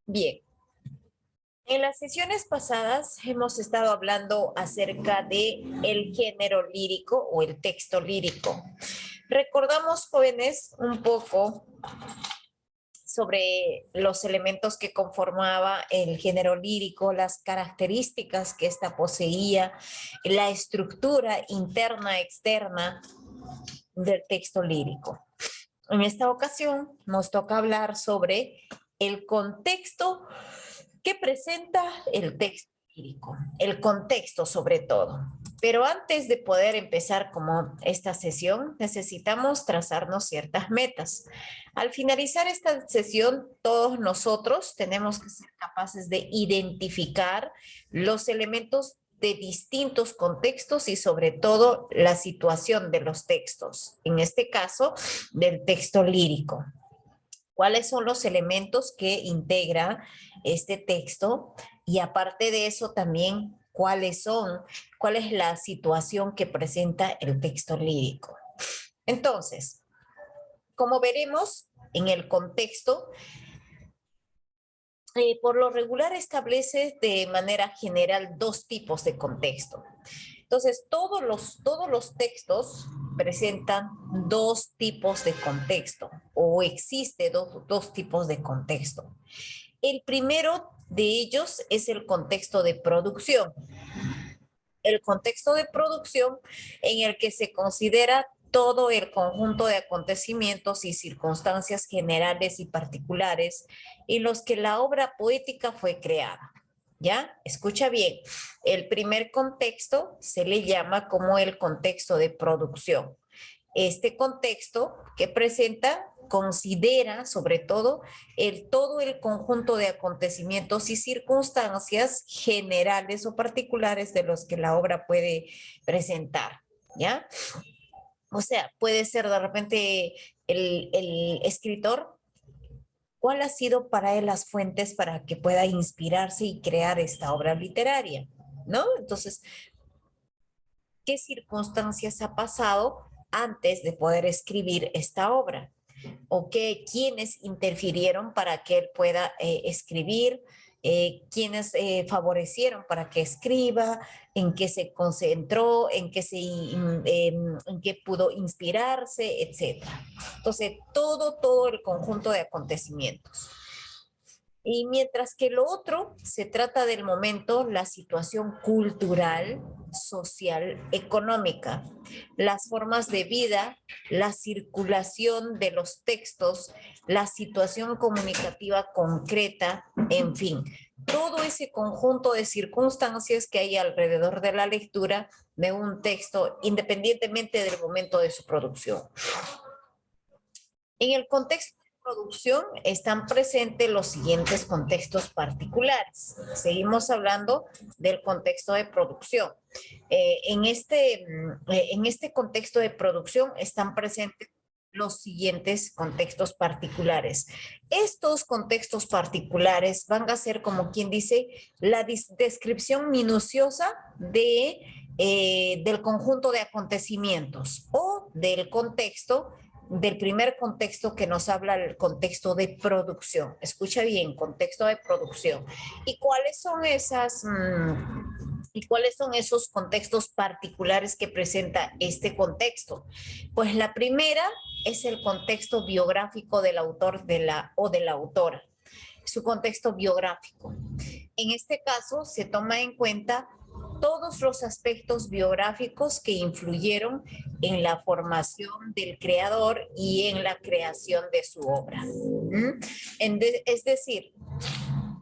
Bien, en las sesiones pasadas hemos estado hablando acerca de el género lírico o el texto lírico. Recordamos, jóvenes, un poco sobre los elementos que conformaba el género lírico, las características que ésta poseía, la estructura interna, externa del texto lírico. En esta ocasión nos toca hablar sobre el contexto que presenta el texto lírico, el contexto sobre todo. Pero antes de poder empezar como esta sesión, necesitamos trazarnos ciertas metas. Al finalizar esta sesión, todos nosotros tenemos que ser capaces de identificar los elementos de distintos contextos y sobre todo la situación de los textos, en este caso del texto lírico. ¿Cuáles son los elementos que integra este texto? Y aparte de eso también, ¿cuál es la situación que presenta el texto lírico? Entonces, como veremos en el contexto, por lo regular establece de manera general dos tipos de contexto. Entonces, todos los textos presentan dos tipos de contexto o existe dos tipos de contexto. El primero de ellos es el contexto de producción. El contexto de producción en el que se considera todo el conjunto de acontecimientos y circunstancias generales y particulares en los que la obra poética fue creada. ¿Ya? Escucha bien, el primer contexto se le llama como el contexto de producción. Este contexto que presenta considera sobre todo todo el conjunto de acontecimientos y circunstancias generales o particulares de los que la obra puede presentar, ¿ya? O sea, puede ser de repente el escritor, ¿cuál ha sido para él las fuentes para que pueda inspirarse y crear esta obra literaria? ¿No? Entonces, ¿qué circunstancias ha pasado antes de poder escribir esta obra? ¿O qué, quiénes interfirieron para que él pueda escribir? ¿Quiénes favorecieron para que escriba? ¿En qué se concentró? ¿En qué pudo inspirarse? Etcétera. Entonces, todo el conjunto de acontecimientos. Y mientras que lo otro se trata del momento, la situación cultural, social, económica, las formas de vida, la circulación de los textos, la situación comunicativa concreta, en fin, todo ese conjunto de circunstancias que hay alrededor de la lectura de un texto, independientemente del momento de su producción. En el contexto de producción están presentes los siguientes contextos particulares. Seguimos hablando del contexto de producción. En este contexto de producción están presentes los siguientes contextos particulares. Estos contextos particulares van a ser, como quien dice, la descripción minuciosa del conjunto de acontecimientos o del contexto, del primer contexto que nos habla, el contexto de producción. Escucha bien, contexto de producción. ¿Y cuáles son y cuáles son esos contextos particulares que presenta este contexto? Pues la primera es el contexto biográfico del autor o de la autora, su contexto biográfico. En este caso se toma en cuenta todos los aspectos biográficos que influyeron en la formación del creador y en la creación de su obra. Es decir,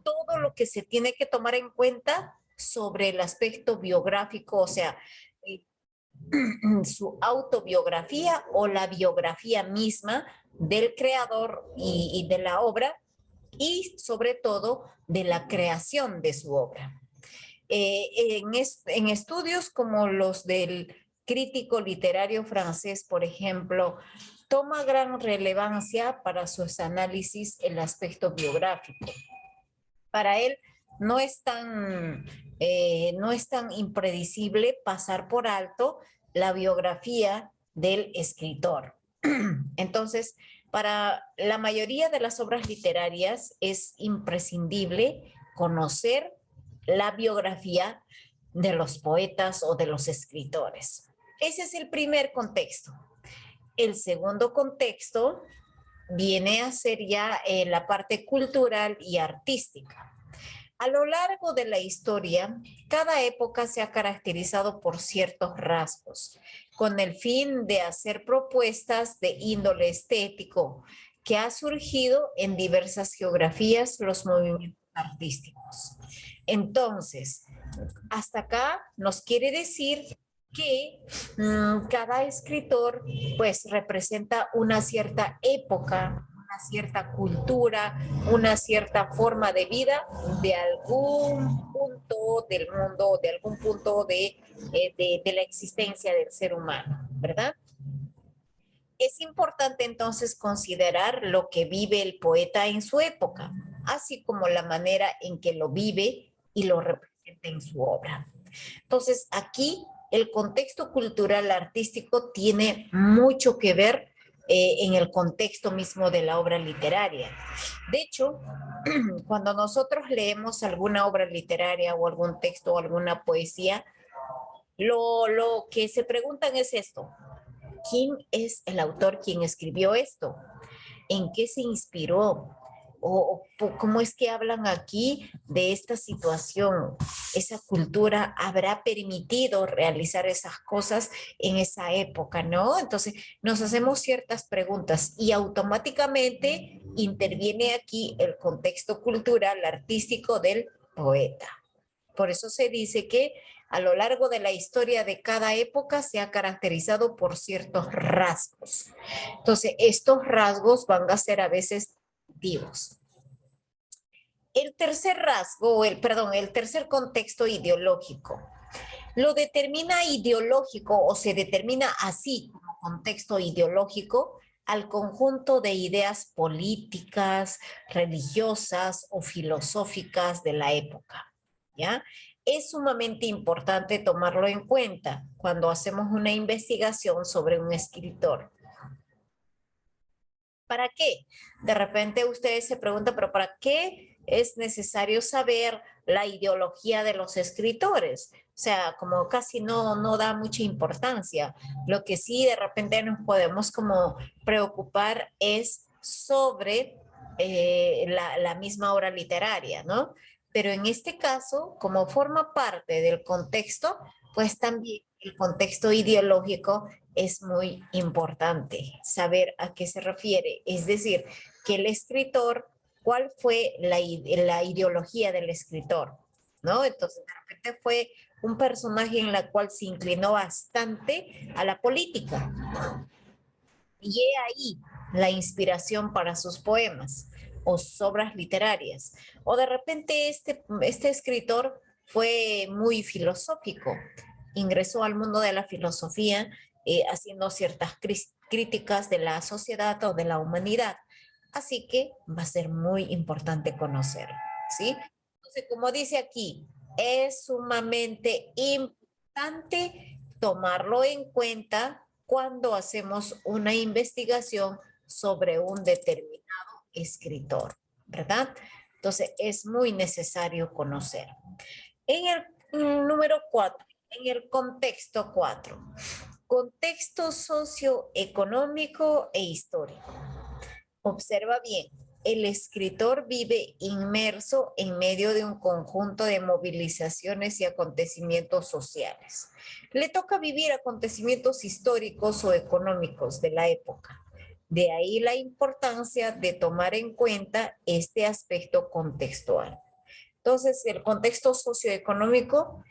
todo lo que se tiene que tomar en cuenta sobre el aspecto biográfico, o sea, su autobiografía o la biografía misma del creador y de la obra, y sobre todo de la creación de su obra. En estudios como los del crítico literario francés, por ejemplo, toma gran relevancia para sus análisis el aspecto biográfico. Para él no es tan impredecible pasar por alto la biografía del escritor. Entonces, Para la mayoría de las obras literarias es imprescindible conocer la biografía de los poetas o de los escritores. Ese es el primer contexto. El segundo contexto viene a ser ya la parte cultural y artística. A lo largo de la historia, cada época se ha caracterizado por ciertos rasgos, con el fin de hacer propuestas de índole estético, que ha surgido en diversas geografías los movimientos artísticos. Entonces, hasta acá nos quiere decir que cada escritor pues representa una cierta época, una cierta cultura, una cierta forma de vida de algún punto del mundo, de algún punto de la existencia del ser humano, ¿verdad? Es importante entonces considerar lo que vive el poeta en su época, así como la manera en que lo vive y lo representa en su obra. Entonces, aquí el contexto cultural artístico tiene mucho que ver en el contexto mismo de la obra literaria. De hecho, cuando nosotros leemos alguna obra literaria o algún texto o alguna poesía, lo que se preguntan es esto: ¿quién es el autor quien escribió esto? ¿En qué se inspiró? O cómo es que hablan aquí de esta situación. Esa cultura habrá permitido realizar esas cosas en esa época, ¿no? Entonces nos hacemos ciertas preguntas y automáticamente interviene aquí el contexto cultural, artístico del poeta. Por eso se dice que a lo largo de la historia de cada época se ha caracterizado por ciertos rasgos. Entonces, estos rasgos van a ser a veces distintivos. El tercer rasgo, el tercer contexto ideológico, lo determina ideológico o se determina así como contexto ideológico al conjunto de ideas políticas, religiosas o filosóficas de la época, ¿ya? Es sumamente importante tomarlo en cuenta cuando hacemos una investigación sobre un escritor. ¿Para qué? De repente ustedes se preguntan, pero ¿para qué es necesario saber la ideología de los escritores? O sea, como casi no da mucha importancia. Lo que sí de repente nos podemos como preocupar es sobre la misma obra literaria, ¿no? Pero en este caso, como forma parte del contexto, pues también el contexto ideológico es muy importante saber a qué se refiere. Es decir, que el escritor, ¿cuál fue la ideología del escritor? ¿No? Entonces, de repente fue un personaje en la cual se inclinó bastante a la política. Y he ahí la inspiración para sus poemas o sus obras literarias. O de repente este escritor fue muy filosófico, ingresó al mundo de la filosofía haciendo ciertas críticas de la sociedad o de la humanidad. Así que va a ser muy importante conocerlo, ¿sí? Entonces, como dice aquí, es sumamente importante tomarlo en cuenta cuando hacemos una investigación sobre un determinado escritor, ¿verdad? Entonces, es muy necesario conocer. En el número 4, en el contexto 4, contexto socioeconómico e histórico. Observa bien, el escritor vive inmerso en medio de un conjunto de movilizaciones y acontecimientos sociales. Le toca vivir acontecimientos históricos o económicos de la época. De ahí la importancia de tomar en cuenta este aspecto contextual. Entonces, el contexto socioeconómico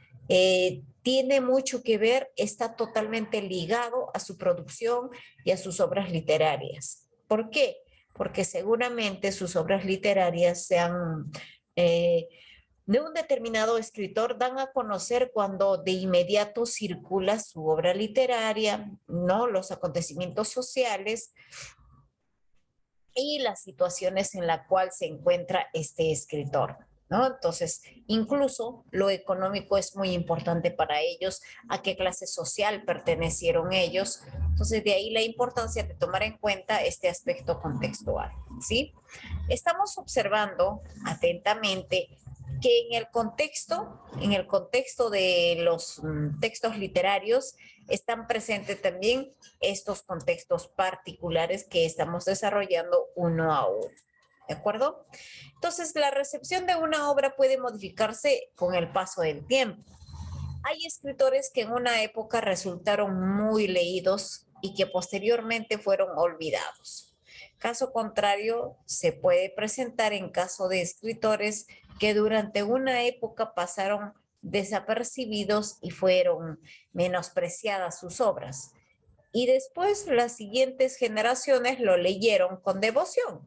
tiene mucho que ver, está totalmente ligado a su producción y a sus obras literarias. ¿Por qué? Porque seguramente sus obras literarias sean de un determinado escritor, dan a conocer cuando de inmediato circula su obra literaria, ¿no? Los acontecimientos sociales y las situaciones en la cual se encuentra este escritor, ¿no? Entonces, incluso lo económico es muy importante para ellos, a qué clase social pertenecieron ellos, Entonces, de ahí la importancia de tomar en cuenta este aspecto contextual, ¿sí? Estamos observando atentamente que en el contexto de los textos literarios, están presentes también estos contextos particulares que estamos desarrollando uno a uno. ¿De acuerdo? Entonces, la recepción de una obra puede modificarse con el paso del tiempo. Hay escritores que en una época resultaron muy leídos y que posteriormente fueron olvidados. Caso contrario, se puede presentar en caso de escritores que durante una época pasaron desapercibidos y fueron menospreciadas sus obras. Y después las siguientes generaciones lo leyeron con devoción.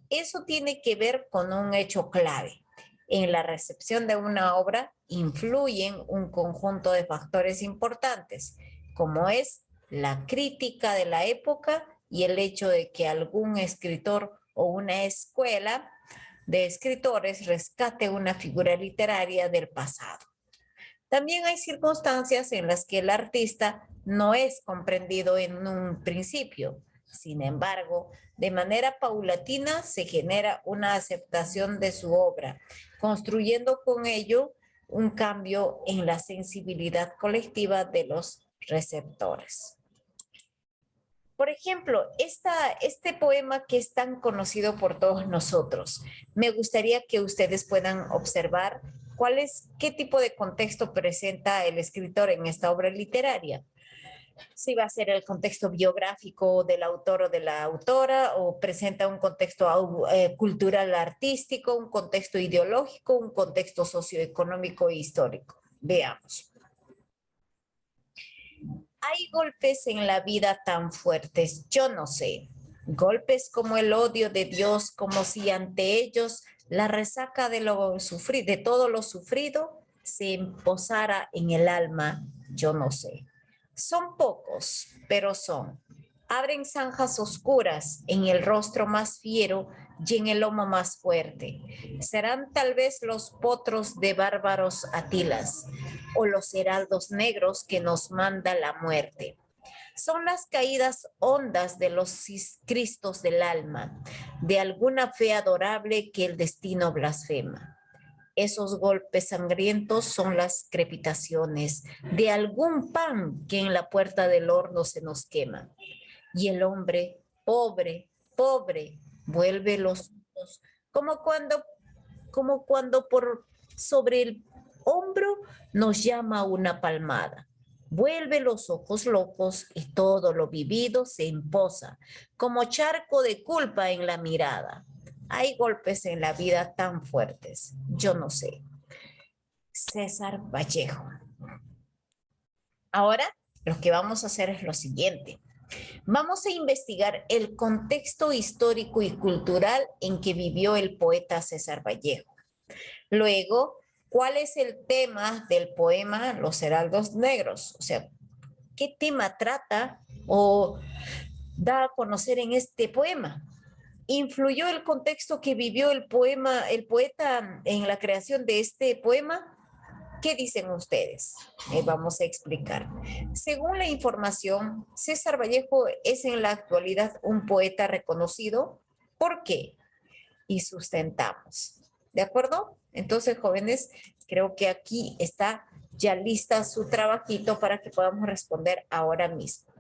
Eso tiene que ver con un hecho clave. En la recepción de una obra influyen un conjunto de factores importantes, como es la crítica de la época y el hecho de que algún escritor o una escuela de escritores rescate una figura literaria del pasado. También hay circunstancias en las que el artista no es comprendido en un principio. Sin embargo, de manera paulatina se genera una aceptación de su obra, construyendo con ello un cambio en la sensibilidad colectiva de los receptores. Por ejemplo, este poema que es tan conocido por todos nosotros, me gustaría que ustedes puedan observar qué tipo de contexto presenta el escritor en esta obra literaria. Si va a ser el contexto biográfico del autor o de la autora, o presenta un contexto cultural artístico, un contexto ideológico, un contexto socioeconómico e histórico. Veamos. Hay golpes en la vida tan fuertes, yo no sé. Golpes como el odio de Dios, como si ante ellos la resaca de todo lo sufrido se posara en el alma, yo no sé. Son pocos, pero son. Abren zanjas oscuras en el rostro más fiero y en el lomo más fuerte. Serán tal vez los potros de bárbaros Atilas o los heraldos negros que nos manda la muerte. Son las caídas hondas de los cristos del alma, de alguna fe adorable que el destino blasfema. Esos golpes sangrientos son las crepitaciones de algún pan que en la puerta del horno se nos quema. Y el hombre, pobre, pobre, vuelve los ojos, como cuando por sobre el hombro nos llama una palmada. Vuelve los ojos locos y todo lo vivido se imposa, como charco de culpa en la mirada. Hay golpes en la vida tan fuertes, yo no sé. César Vallejo. Ahora, lo que vamos a hacer es lo siguiente. Vamos a investigar el contexto histórico y cultural en que vivió el poeta César Vallejo. Luego, ¿cuál es el tema del poema Los Heraldos Negros? O sea, ¿qué tema trata o da a conocer en este poema? ¿Influyó el contexto que vivió el poeta en la creación de este poema? ¿Qué dicen ustedes? Vamos a explicar. Según la información, César Vallejo es en la actualidad un poeta reconocido. ¿Por qué? Y sustentamos. ¿De acuerdo? Entonces, jóvenes, creo que aquí está ya lista su trabajito para que podamos responder ahora mismo.